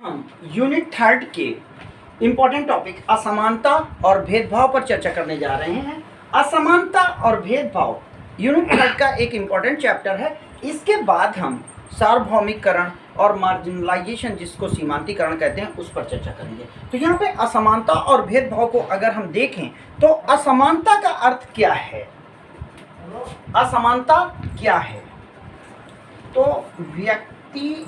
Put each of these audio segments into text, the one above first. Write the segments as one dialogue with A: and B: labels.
A: हम unit third के important topic असमानता और भेदभाव पर चर्चा करने जा रहे हैं। असमानता और भेदभाव यूनिट थर्ड का एक इम्पोर्टेंट चैप्टर है। इसके बाद हम सार्वभौमिकरण और मार्जिनलाइजेशन, जिसको सीमांतीकरण कहते हैं, उस पर चर्चा करेंगे। तो यहाँ पे असमानता और भेदभाव को अगर हम देखें तो असमानता का अर्थ क्या है? असमानता क्या है? तो व्यक्ति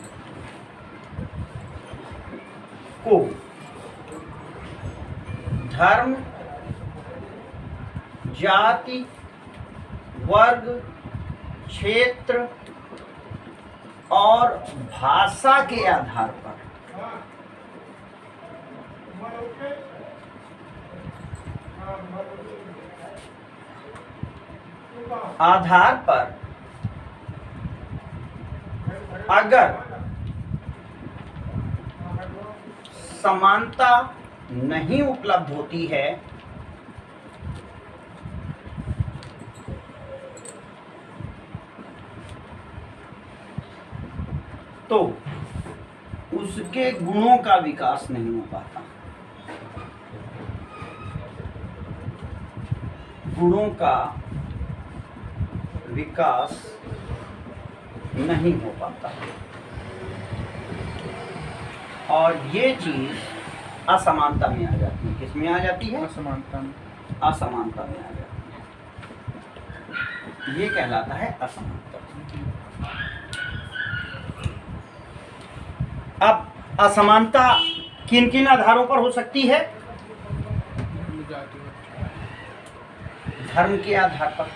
A: को धर्म, जाति, वर्ग, क्षेत्र और भाषा के आधार पर अगर समानता नहीं उपलब्ध होती है तो उसके गुणों का विकास नहीं हो पाता। गुणों का विकास नहीं हो पाता और ये चीज असमानता में आ जाती है। किसमें आ जाती है?
B: असमानता में।
A: असमानता में आ जाती है। ये कहलाता है असमानता। अब असमानता किन किन आधारों पर हो सकती है? धर्म के आधार पर,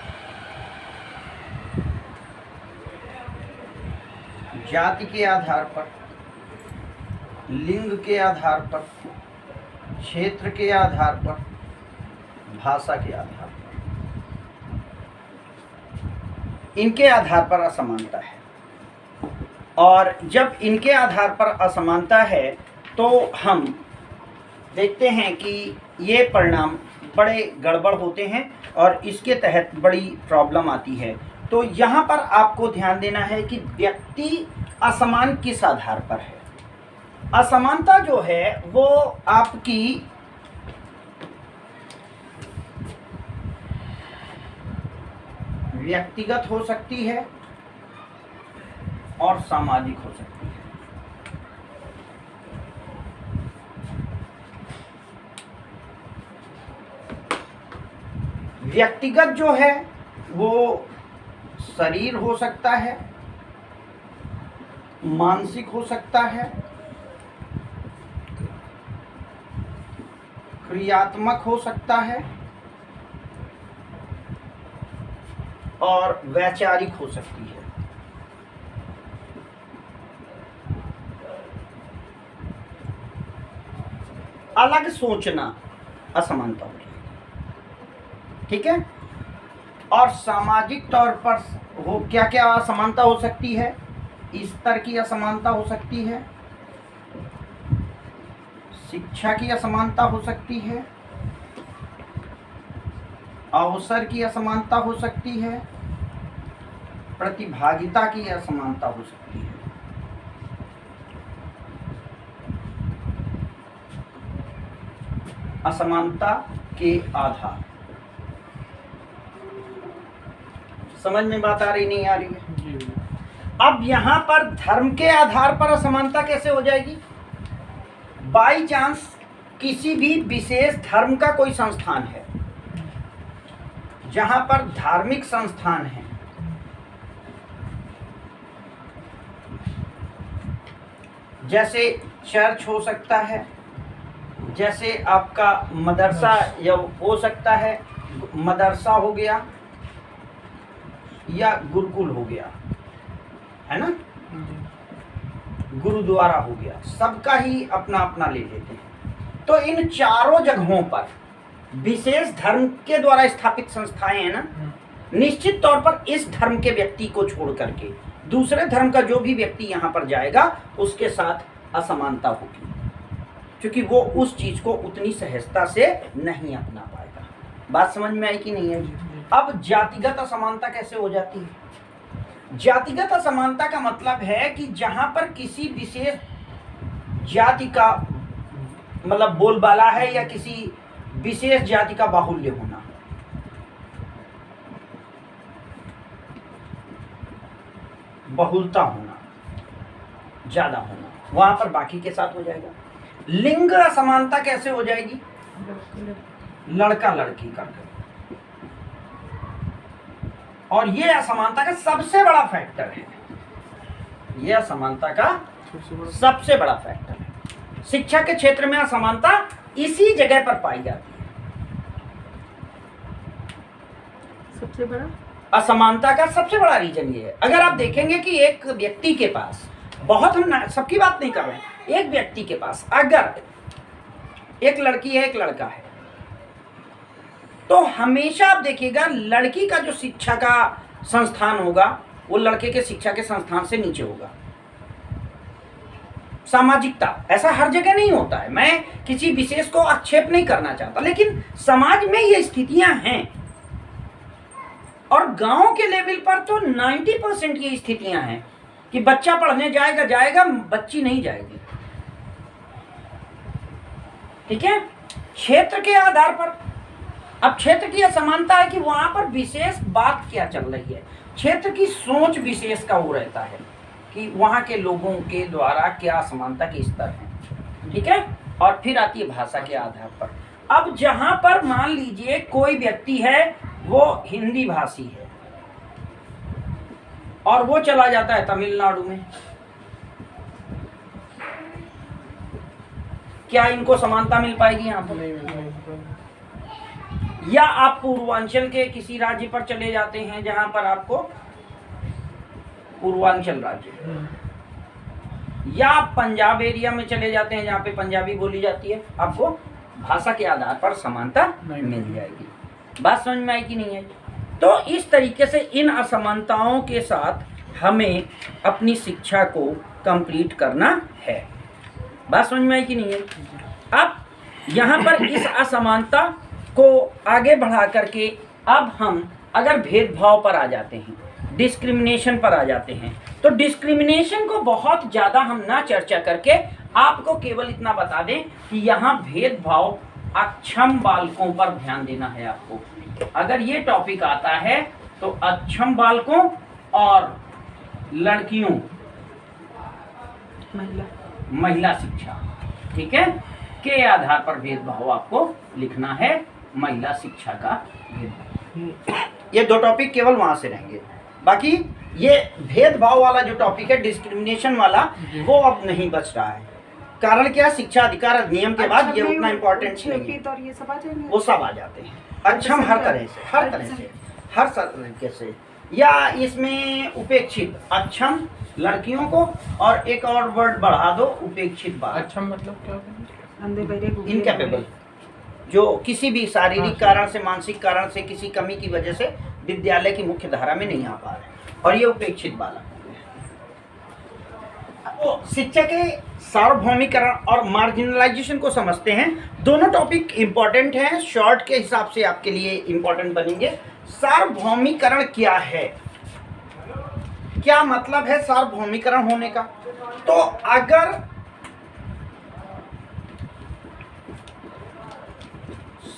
A: जाति के आधार पर, लिंग के आधार पर, क्षेत्र के आधार पर, भाषा के आधार पर, इनके आधार पर असमानता है। और जब इनके आधार पर असमानता है तो हम देखते हैं कि ये परिणाम बड़े गड़बड़ होते हैं और इसके तहत बड़ी प्रॉब्लम आती है। तो यहाँ पर आपको ध्यान देना है कि व्यक्ति असमान किस आधार पर है। असमानता जो है वो आपकी व्यक्तिगत हो सकती है और सामाजिक हो सकती है। व्यक्तिगत जो है वो शरीर हो सकता है, मानसिक हो सकता है, क्रियात्मक हो सकता है और वैचारिक हो सकती है। अलग सोचना असमानता हो जाएगी, ठीक है। और सामाजिक तौर पर हो क्या क्या असमानता हो सकती है? स्तर की असमानता हो सकती है, शिक्षा की असमानता हो सकती है, अवसर की असमानता हो सकती है, प्रतिभागिता की असमानता हो सकती है। असमानता के आधार, समझ में बात आ रही नहीं आ रही है? अब यहां पर धर्म के आधार पर असमानता कैसे हो जाएगी? बाई चांस किसी भी विशेष धर्म का कोई संस्थान है, जहां पर धार्मिक संस्थान है, जैसे चर्च हो सकता है, जैसे आपका मदरसा या हो सकता है, मदरसा हो गया या गुरुकुल हो गया, है ना, गुरुद्वारा हो गया, सबका ही अपना अपना ले लेते हैं। तो इन चारों जगहों पर विशेष धर्म के द्वारा स्थापित संस्थाएं हैं ना, निश्चित तौर पर इस धर्म के व्यक्ति को छोड़ करके दूसरे धर्म का जो भी व्यक्ति यहाँ पर जाएगा उसके साथ असमानता होगी, क्योंकि वो उस चीज को उतनी सहजता से नहीं अपना पाएगा। बात समझ में आई कि नहीं है? अब जातिगत असमानता कैसे हो जाती है? जातिगत असमानता का मतलब है कि जहां पर किसी विशेष जाति का मतलब बोलबाला है या किसी विशेष जाति का बाहुल्य होना। बहुलता होना, ज्यादा होना, वहां पर बाकी के साथ हो जाएगा। लिंग असमानता कैसे हो जाएगी? लड़का लड़की करके। और ये असमानता का सबसे बड़ा फैक्टर है, ये असमानता का सबसे बड़ा फैक्टर है। शिक्षा के क्षेत्र में असमानता इसी जगह पर पाई जाती है।
B: सबसे बड़ा
A: असमानता का सबसे बड़ा रीजन ये है। अगर आप देखेंगे कि एक व्यक्ति के पास, बहुत हम सबकी बात नहीं कर रहे हैं, एक व्यक्ति के पास अगर एक लड़की है एक लड़का है, तो हमेशा आप देखिएगा लड़की का जो शिक्षा का संस्थान होगा वो लड़के के शिक्षा के संस्थान से नीचे होगा। सामाजिकता ऐसा हर जगह नहीं होता है, मैं किसी विशेष को आक्षेप नहीं करना चाहता, लेकिन समाज में ये स्थितियां हैं। और गांव के लेवल पर तो 90% ये स्थितियां हैं कि बच्चा पढ़ने जाएगा जाएगा, बच्ची नहीं जाएगी। ठीक है, क्षेत्र के आधार पर। अब क्षेत्र की असमानता है कि वहां पर विशेष बात क्या चल रही है, क्षेत्र की सोच विशेष का वो रहता है कि वहां के लोगों के द्वारा क्या असमानता के स्तर है। ठीक है, और फिर आती है भाषा के आधार पर। अब जहां पर मान लीजिए कोई व्यक्ति है वो हिंदी भाषी है और वो चला जाता है तमिलनाडु में, क्या इनको समानता मिल पाएगी यहाँ पर? या आप पूर्वांचल के किसी राज्य पर चले जाते हैं जहां पर आपको पूर्वांचल राज्य, या आप पंजाब एरिया में चले जाते हैं जहां पे पंजाबी बोली जाती है, आपको भाषा के आधार पर समानता मिल जाएगी। बात समझ में आई कि नहीं है? तो इस तरीके से इन असमानताओं के साथ हमें अपनी शिक्षा को कंप्लीट करना है। बात समझ में आई कि नहीं है? अब यहाँ पर इस असमानता को आगे बढ़ा करके अब हम अगर भेदभाव पर आ जाते हैं, डिस्क्रिमिनेशन पर आ जाते हैं, तो डिस्क्रिमिनेशन को बहुत ज़्यादा हम ना चर्चा करके आपको केवल इतना बता दें कि यहाँ भेदभाव अक्षम बालकों पर ध्यान देना है आपको। अगर ये टॉपिक आता है तो अक्षम बालकों और लड़कियों, महिला शिक्षा, ठीक है, के आधार पर भेदभाव आपको लिखना है, महिला शिक्षा का भेदभाव। ये दो टॉपिक केवल वहां से रहेंगे, बाकी ये भेदभाव वाला जो टॉपिक है, डिस्क्रिमिनेशन वाला, वो अब नहीं बच रहा है। कारण क्या? शिक्षा अधिकार अधिनियम के बाद ये उतना इम्पोर्टेंट नहीं है, वो सब आ जाते हैं। अक्षम हर तरह से, हर तरीके से, या इसमें उपेक्षित, अक्षम लड़कियों को, और एक और वर्ड बढ़ा दो, उपेक्षित बाल।
C: अच्छा, मतलब क्या?
A: इनकैपेबल, जो किसी भी शारीरिक कारण से, मानसिक कारण से, किसी कमी की वजह से विद्यालय की मुख्य धारा में नहीं आ पा रहे, और ये उपेक्षित बालक। तो शिक्षा के सार्वभौमिकरण और मार्जिनलाइजेशन को समझते हैं। दोनों टॉपिक इंपॉर्टेंट हैं, शॉर्ट के हिसाब से आपके लिए इंपॉर्टेंट बनेंगे। सार्वभौमिकरण क्या है, क्या मतलब है सार्वभौमिकरण होने का? तो अगर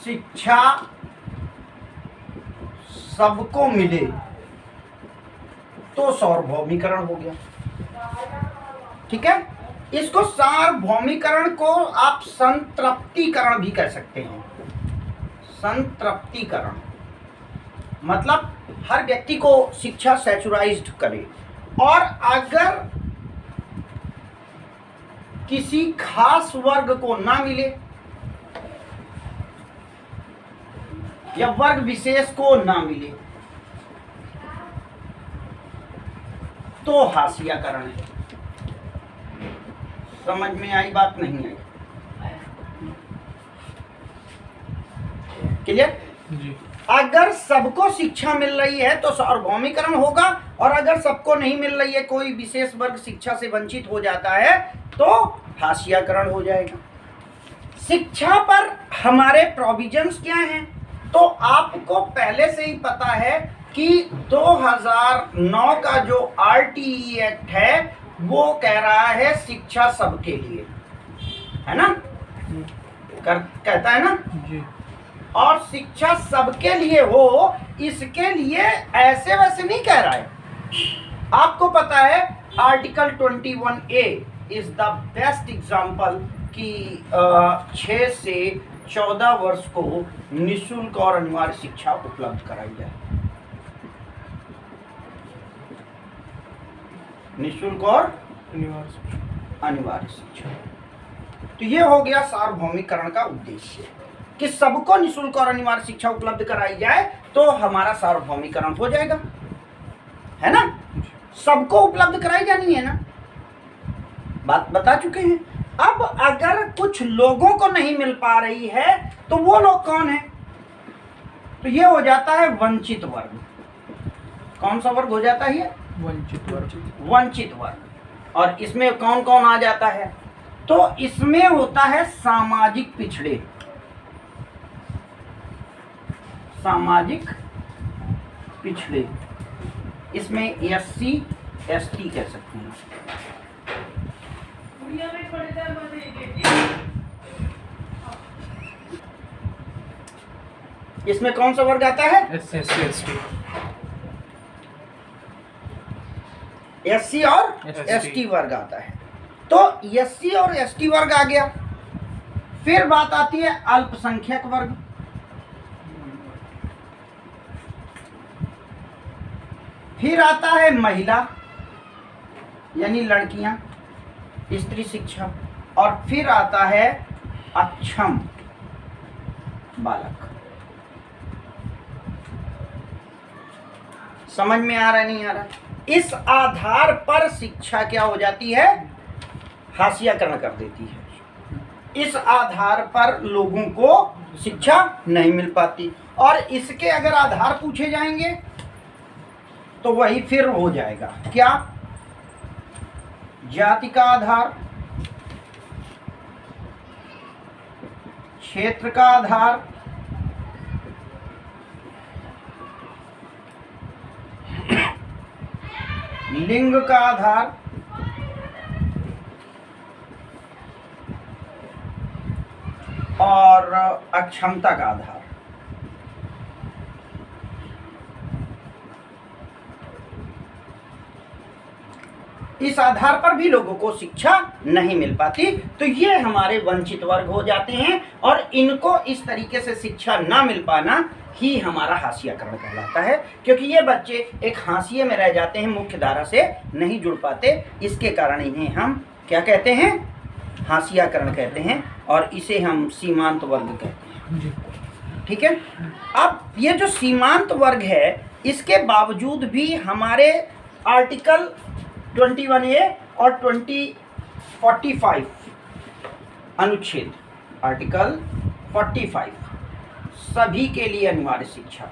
A: शिक्षा सबको मिले तो सार्वभौमिकरण हो गया। ठीक है, इसको सार्वभौमिकरण को आप संतृप्तिकरण भी कह सकते हैं। संतृप्तिकरण मतलब हर व्यक्ति को शिक्षा सैचुराइज्ड करे, और अगर किसी खास वर्ग को ना मिले या वर्ग विशेष को ना मिले तो हाशियाकरण है। समझ में आई बात? नहीं आई? क्लियर?
C: जी।
A: अगर सबको शिक्षा मिल रही है तो सार्वभौमिकरण होगा, और अगर सबको नहीं मिल रही है, कोई विशेष वर्ग शिक्षा से वंचित हो जाता है, तो हाशियाकरण हो जाएगा। शिक्षा पर हमारे प्रोविजंस क्या हैं? तो आपको पहले से ही पता है कि 2009 का जो RTE एक्ट है वो कह रहा है शिक्षा सबके लिए। है ना, कहता है ना
D: जी।
A: और शिक्षा सबके लिए हो, इसके लिए ऐसे वैसे नहीं कह रहा है। आपको पता है article 21A is the best example कि 6 से 14 वर्ष को निःशुल्क और अनिवार्य शिक्षा उपलब्ध कराई जाए। निःशुल्क और अनिवार्य शिक्षा। तो ये हो गया सार्वभौमिकरण का उद्देश्य कि सबको निःशुल्क और अनिवार्य शिक्षा उपलब्ध कराई जाए तो हमारा सार्वभौमिकरण हो जाएगा, है ना। सबको उपलब्ध कराई जानी है ना, बात बता चुके हैं। अब अगर कुछ लोगों को नहीं मिल पा रही है तो वो लोग कौन है? तो ये हो जाता है वंचित वर्ग। कौन सा वर्ग हो जाता है?
D: वंचित वर्ग।
A: वंचित वर्ग। और इसमें कौन कौन आ जाता है? तो इसमें होता है सामाजिक पिछड़े, सामाजिक पिछड़े। इसमें SC ST कह सकते हैं। इसमें कौन सा वर्ग आता है? SC और ST वर्ग आता है। तो SC और ST वर्ग आ गया। फिर बात आती है अल्पसंख्यक वर्ग। फिर आता है महिला यानी लड़कियां, स्त्री शिक्षा। और फिर आता है अक्षम बालक। समझ में आ रहा नहीं आ रहा? इस आधार पर शिक्षा क्या हो जाती है? हाशियाकरण कर देती है। इस आधार पर लोगों को शिक्षा नहीं मिल पाती। और इसके अगर आधार पूछे जाएंगे तो वही फिर हो जाएगा क्या? जाति का आधार, क्षेत्र का आधार, लिंग का आधार, और अक्षमता का आधार। इस आधार पर भी लोगों को शिक्षा नहीं मिल पाती। तो ये हमारे वंचित वर्ग हो जाते हैं और इनको इस तरीके से शिक्षा ना मिल पाना ही हमारा हाशियाकरण कहलाता है, क्योंकि ये बच्चे एक हाशिए में रह जाते हैं, मुख्य धारा से नहीं जुड़ पाते। इसके कारण इन्हें हम क्या कहते हैं? हाशियाकरण कहते हैं। और इसे हम सीमांत वर्ग कहते हैं। ठीक है। अब ये जो सीमांत वर्ग है, इसके बावजूद भी हमारे आर्टिकल 21A और 45 अनुच्छेद, आर्टिकल 45 सभी के लिए अनिवार्य शिक्षा।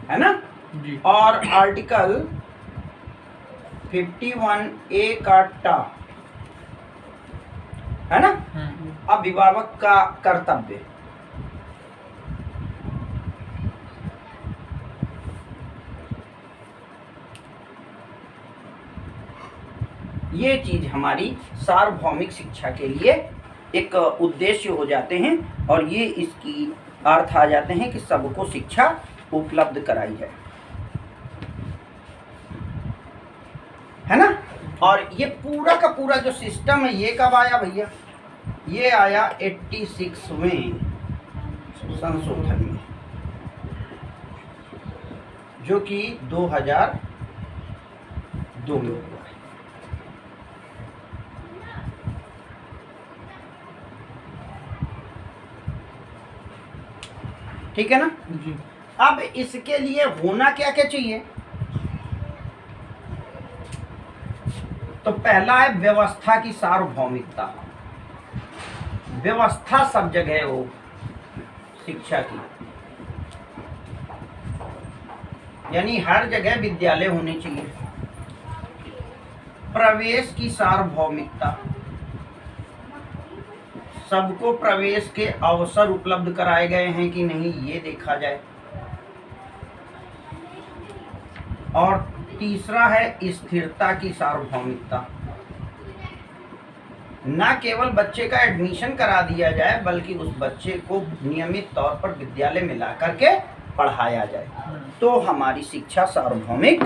A: है ना
D: जी।
A: और आर्टिकल 51A का टा, है ना, अभिभावक का कर्तव्य। ये चीज हमारी सार्वभौमिक शिक्षा के लिए एक उद्देश्य हो जाते हैं और ये इसकी अर्थ आ जाते हैं कि सबको शिक्षा उपलब्ध कराई जाए, है ना। और ये पूरा का पूरा जो सिस्टम है ये कब आया भैया? ये आया 86वें संशोधन में, जो कि 2002 में हुआ। ठीक है ना
D: जी।
A: अब इसके लिए होना क्या क्या चाहिए? तो पहला है व्यवस्था की सार्वभौमिकता। व्यवस्था सब जगह हो शिक्षा की, यानी हर जगह विद्यालय होने चाहिए। प्रवेश की सार्वभौमिकता, सबको प्रवेश के अवसर उपलब्ध कराए गए हैं कि नहीं ये देखा जाए। और तीसरा है स्थिरता की सार्वभौमिकता। न केवल बच्चे का एडमिशन करा दिया जाए बल्कि उस बच्चे को नियमित तौर पर विद्यालय में ला करके पढ़ाया जाए, तो हमारी शिक्षा सार्वभौमिक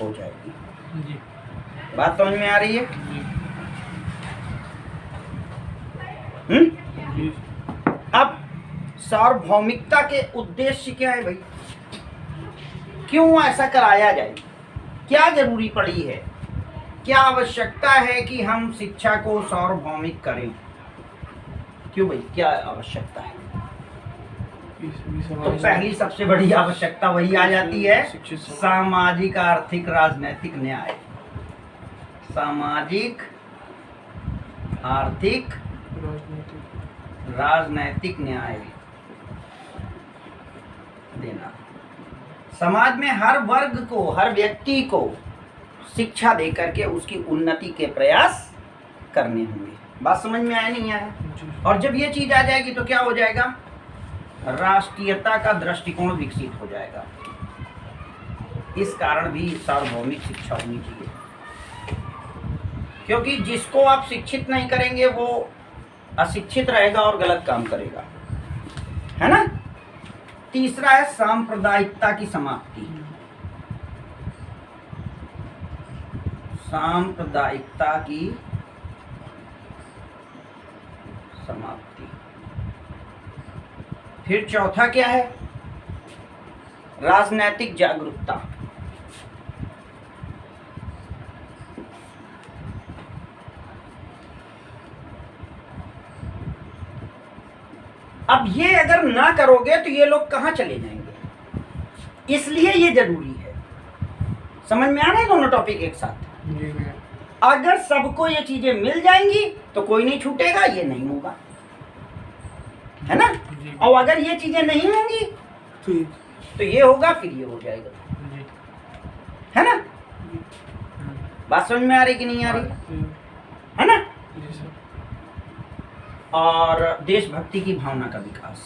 A: हो जाएगी।
D: जी
A: बात समझ में आ रही है?
D: जी
A: अब सार्वभौमिकता के उद्देश्य क्या है भाई? क्यों ऐसा कराया जाए? क्या जरूरी पड़ी है? क्या आवश्यकता है कि हम शिक्षा को सार्वभौमिक करें? क्यों भाई, क्या आवश्यकता है? तो पहली सबसे बड़ी आवश्यकता वही आ जाती है, सामाजिक आर्थिक राजनैतिक न्याय। सामाजिक आर्थिक राजनैतिक न्याय देना। समाज में हर वर्ग को, हर व्यक्ति को शिक्षा दे करके उसकी उन्नति के प्रयास करने होंगे। बात समझ में आया नहीं आया? और जब ये चीज आ जाएगी तो क्या हो जाएगा? राष्ट्रीयता का दृष्टिकोण विकसित हो जाएगा। इस कारण भी सार्वभौमिक शिक्षा होनी चाहिए, क्योंकि जिसको आप शिक्षित नहीं करेंगे वो अशिक्षित रहेगा और गलत काम करेगा, है ना। तीसरा है सांप्रदायिकता की समाप्ति। सांप्रदायिकता की समाप्ति। फिर चौथा क्या है? राजनैतिक जागरूकता। अब ये अगर ना करोगे तो ये लोग कहां चले जाएंगे, इसलिए ये जरूरी है। समझ में आ रहा है दोनों टॉपिक एक साथ? अगर सबको ये चीजें मिल जाएंगी तो कोई नहीं छूटेगा, ये नहीं होगा, है ना। और अगर ये चीजें नहीं होंगी तो ये होगा, फिर ये हो जाएगा, है ना। बात समझ में आ रही कि नहीं आ रही, है ना। और देशभक्ति की भावना का विकास,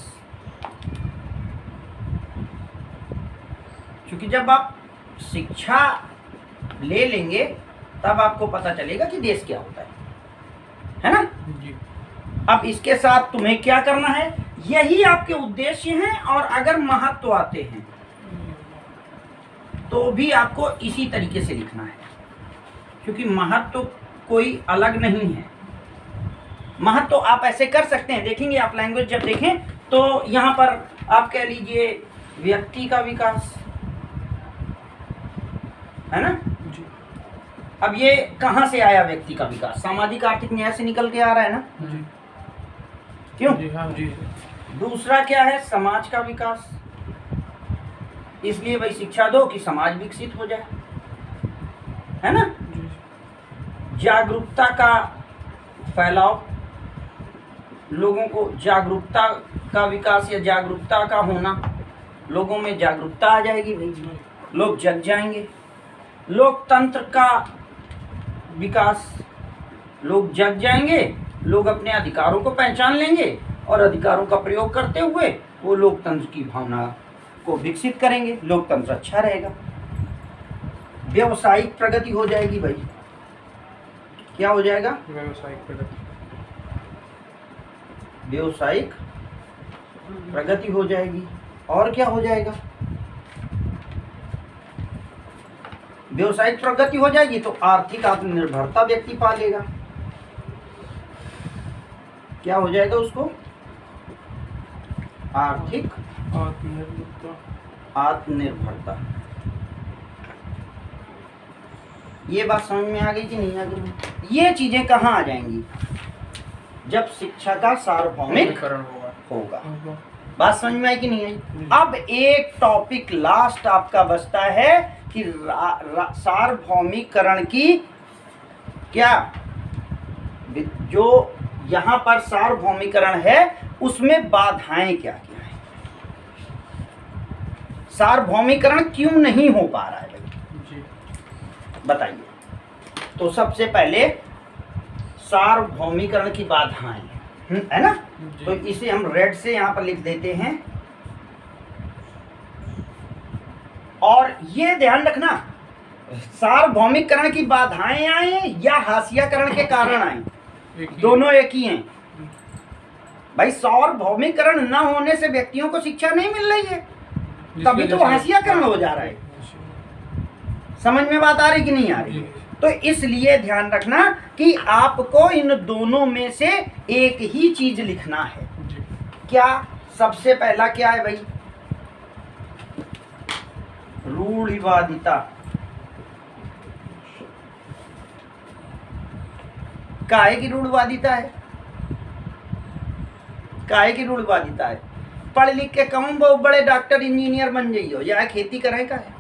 A: क्योंकि जब आप शिक्षा ले लेंगे तब आपको पता चलेगा कि देश क्या होता है ना। अब इसके साथ तुम्हें क्या करना है, यही आपके उद्देश्य हैं। और अगर महत्व आते हैं तो भी आपको इसी तरीके से लिखना है, क्योंकि महत्व कोई अलग नहीं है। महत्व आप ऐसे कर सकते हैं, देखेंगे आप लैंग्वेज जब देखें तो यहाँ पर आप कह लीजिए व्यक्ति का विकास, है ना। अब ये कहाँ से आया व्यक्ति का विकास? सामाजिक आर्थिक न्याय से निकल के आ रहा है ना। क्यों? दूसरा क्या है? समाज का विकास। इसलिए भाई शिक्षा दो कि समाज विकसित हो जाए, है ना। जागरूकता का फैलाव, लोगों को जागरूकता का विकास या जागरूकता का होना, लोगों में जागरूकता आ जाएगी भाई, लोग जग जाएंगे। लोकतंत्र का विकास, लोग जग जाएंगे, लोग अपने अधिकारों को पहचान लेंगे और अधिकारों का प्रयोग करते हुए वो लोकतंत्र की भावना को विकसित करेंगे, लोकतंत्र अच्छा रहेगा। व्यवसायिक प्रगति हो जाएगी भाई। क्या हो जाएगा?
D: व्यवसायिक प्रगति।
A: व्यवसायिक प्रगति हो जाएगी। और क्या हो जाएगा? व्यवसायिक प्रगति हो जाएगी तो आर्थिक आत्मनिर्भरता व्यक्ति पालेगा। क्या हो जाएगा उसको? आर्थिक आत्मनिर्भरता। ये बात समझ में आ गई कि नहीं आ गई? ये चीजें कहाँ आ जाएंगी? जब शिक्षा का सार्वभौमिक होगा। बात समझ में आई कि नहीं आई? अब एक टॉपिक लास्ट आपका बचता है कि सार्वभौमिकरण की क्या, जो यहाँ पर सार्वभौमिकरण है उसमें बाधाएं क्या क्या है? सार्वभौमिकरण क्यों नहीं हो पा रहा है भाई, बताइए। तो सबसे पहले सार्वभौमिकरण की बाधाएं, है ना। तो इसे हम रेड से यहाँ पर लिख देते हैं। और ये ध्यान रखना सार्वभौमिकरण की बाधाएं आए या हाशियाकरण के कारण आए,
D: एक ही
A: दोनों एक ही हैं भाई। सार्वभौमिकरण न होने से व्यक्तियों को शिक्षा नहीं मिल रही है,
D: जिस
A: तभी
D: वजह
A: तो
D: से-
A: हाशियाकरण हो जा रहा है। समझ में बात आ रही कि नहीं आ रही?
D: जी।
A: तो इसलिए ध्यान रखना कि आपको इन दोनों में से एक ही चीज लिखना है।
D: जी।
A: क्या सबसे पहला क्या है भाई? रूढ़िवादिता। काहे की रूढ़िवादिता है? काहे की रूढ़िवादिता है? पढ़ लिख के कहूँ बहुत बड़े डॉक्टर इंजीनियर बन जाइयो, या खेती करें का है,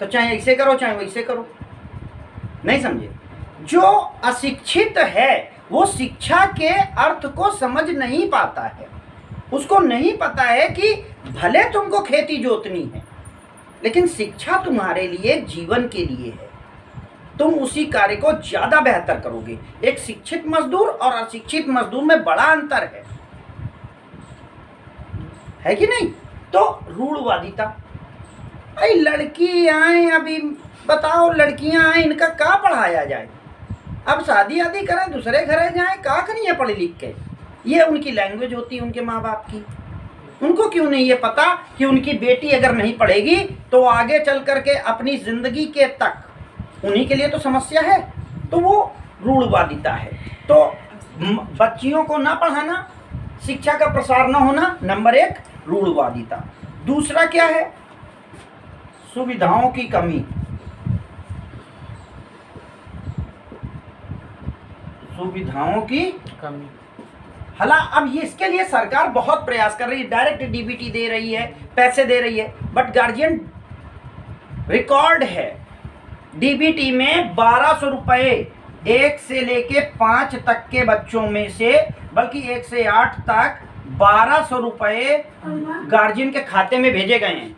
A: तो चाहे ऐसे करो चाहे वैसे करो। नहीं समझे? जो अशिक्षित है वो शिक्षा के अर्थ को समझ नहीं पाता है। उसको नहीं पता है कि भले तुमको खेती जोतनी है, लेकिन शिक्षा तुम्हारे लिए जीवन के लिए है। तुम उसी कार्य को ज्यादा बेहतर करोगे। एक शिक्षित मजदूर और अशिक्षित मजदूर में बड़ा अंतर है कि नहीं? तो रूढ़वादिता, अरे लड़की आए, अभी बताओ लड़कियां आए, इनका क्या पढ़ाया जाए? अब शादी आदि करें, दूसरे घरे जाएं, क्या करिए पढ़ लिख के? ये उनकी लैंग्वेज होती है उनके माँ बाप की। उनको क्यों नहीं ये पता कि उनकी बेटी अगर नहीं पढ़ेगी तो आगे चल करके अपनी जिंदगी के तक उन्हीं के लिए तो समस्या है। तो वो रूढ़वादिता है। तो बच्चियों को ना पढ़ाना, शिक्षा का प्रसार ना होना, नंबर एक रूढ़वादिता। दूसरा क्या है? सुविधाओं की कमी। सुविधाओं की
D: कमी।
A: हाला अब ये इसके लिए सरकार बहुत प्रयास कर रही है, डायरेक्ट डीबीटी दे रही है, पैसे दे रही है, बट गार्जियन रिकॉर्ड है डीबीटी में 1200 रुपए 1 से लेके 5 तक के बच्चों में से, बल्कि 1 से 8 तक 1200 रुपए गार्जियन के खाते में भेजे गए हैं।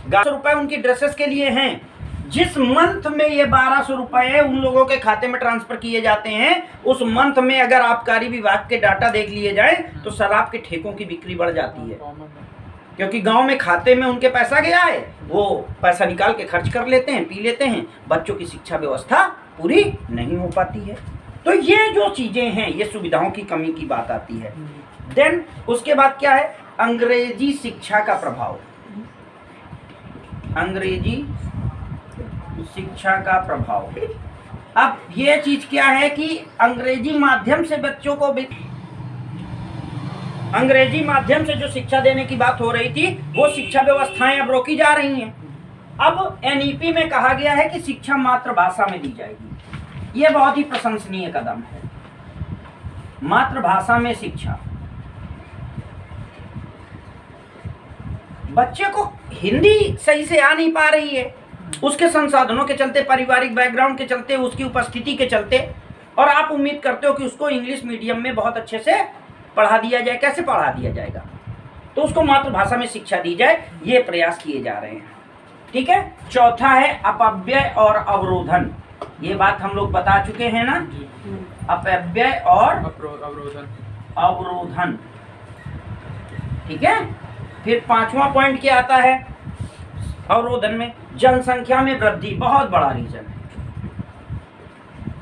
A: 1200 रुपए उनकी ड्रेसेस के लिए हैं। जिस मंथ में ये 1200 रुपए उन लोगों के खाते में ट्रांसफर किए जाते हैं, उस मंथ में अगर आबकारी विभाग के डाटा देख लिए जाए तो शराब के ठेकों की बिक्री बढ़ जाती है, क्योंकि गांव में खाते में उनके पैसा गया है, वो पैसा निकाल के खर्च कर लेते हैं, पी लेते हैं, बच्चों की शिक्षा व्यवस्था पूरी नहीं हो पाती है। तो ये जो चीजें हैं, ये सुविधाओं की कमी की बात आती है। देन उसके बाद क्या है? अंग्रेजी शिक्षा का प्रभाव। अंग्रेजी शिक्षा का प्रभाव। अब ये चीज क्या है कि अंग्रेजी माध्यम से बच्चों को भी, अंग्रेजी माध्यम से जो शिक्षा देने की बात हो रही थी, वो शिक्षा व्यवस्थाएं अब रोकी जा रही हैं। अब एनईपी में कहा गया है कि शिक्षा मातृभाषा में दी जाएगी। ये बहुत ही प्रशंसनीय कदम है। मातृभाषा में शिक्षा। बच्चे को हिंदी सही से आ नहीं पा रही है, उसके संसाधनों के चलते, पारिवारिक बैकग्राउंड के चलते, उसकी उपस्थिति के चलते, और आप उम्मीद करते हो कि उसको इंग्लिश मीडियम में बहुत अच्छे से पढ़ा दिया जाए। कैसे पढ़ा दिया जाएगा? तो उसको मातृभाषा में शिक्षा दी जाए, ये प्रयास किए जा रहे हैं। ठीक है। चौथा है अपव्यय और अवरोधन। ये बात हम लोग बता चुके हैं ना, अपव्यय और अवरोधन। ठीक है। फिर 5वां पॉइंट क्या आता है अवरोधन में? जनसंख्या में वृद्धि बहुत बड़ा रीजन है।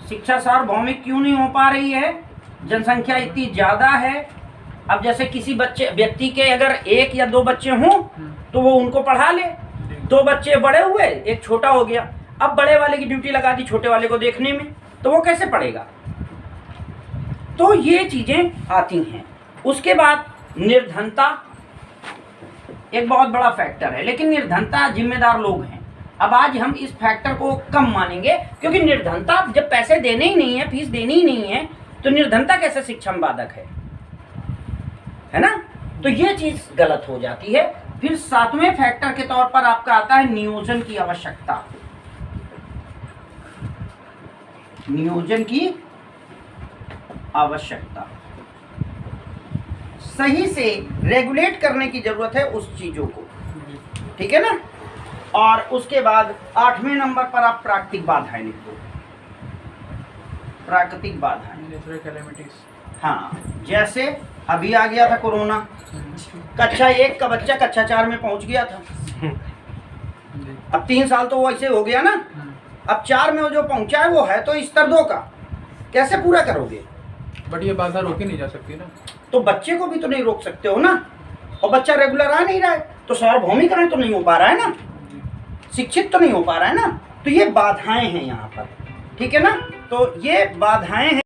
A: शिक्षा सार्वभौमिक क्यों नहीं हो पा रही है? जनसंख्या इतनी ज्यादा है। अब जैसे किसी व्यक्ति के अगर 1 या 2 बच्चे हों तो वो उनको पढ़ा ले। 2 बच्चे बड़े हुए, एक छोटा हो गया, अब बड़े वाले की ड्यूटी लगा दी छोटे वाले को देखने में, तो वो कैसे पढ़ेगा? तो ये चीजें आती हैं। उसके बाद निर्धनता एक बहुत बड़ा फैक्टर है, लेकिन निर्धनता जिम्मेदार लोग हैं। अब आज हम इस फैक्टर को कम मानेंगे, क्योंकि निर्धनता जब पैसे देने ही नहीं है, फीस देनी ही नहीं है, तो निर्धनता कैसे शिक्षा में बाधक है ना? तो ये चीज गलत हो जाती है। फिर 7वें फैक्टर के तौर पर आपका आता है नियोजन की आवश्यकता। नियोजन की आवश्यकता, सही से रेगुलेट करने की जरूरत है उस चीजों को। ठीक है ना? और उसके बाद 8वें नंबर पर आप प्राकृतिक बाधाएं लिख दो। प्राकृतिक बाधाएं, हाँ, जैसे अभी आ गया था कोरोना, कक्षा 1 का बच्चा कक्षा 4 में पहुंच गया था। अब 3 साल तो वैसे हो गया ना, अब 4 में वो जो पहुंचा है वो है तो स्तर 2 का, कैसे पूरा करोगे?
D: बट ये बाधा रोकी नहीं जा सकती ना।
A: तो बच्चे को भी तो नहीं रोक सकते हो ना, और बच्चा रेगुलर आ नहीं रहा है तो सार्वभौमिकरण तो नहीं हो पा रहा है ना, शिक्षित तो नहीं हो पा रहा है ना। तो ये बाधाएं हैं यहाँ पर, ठीक है ना। तो ये बाधाएं हैं।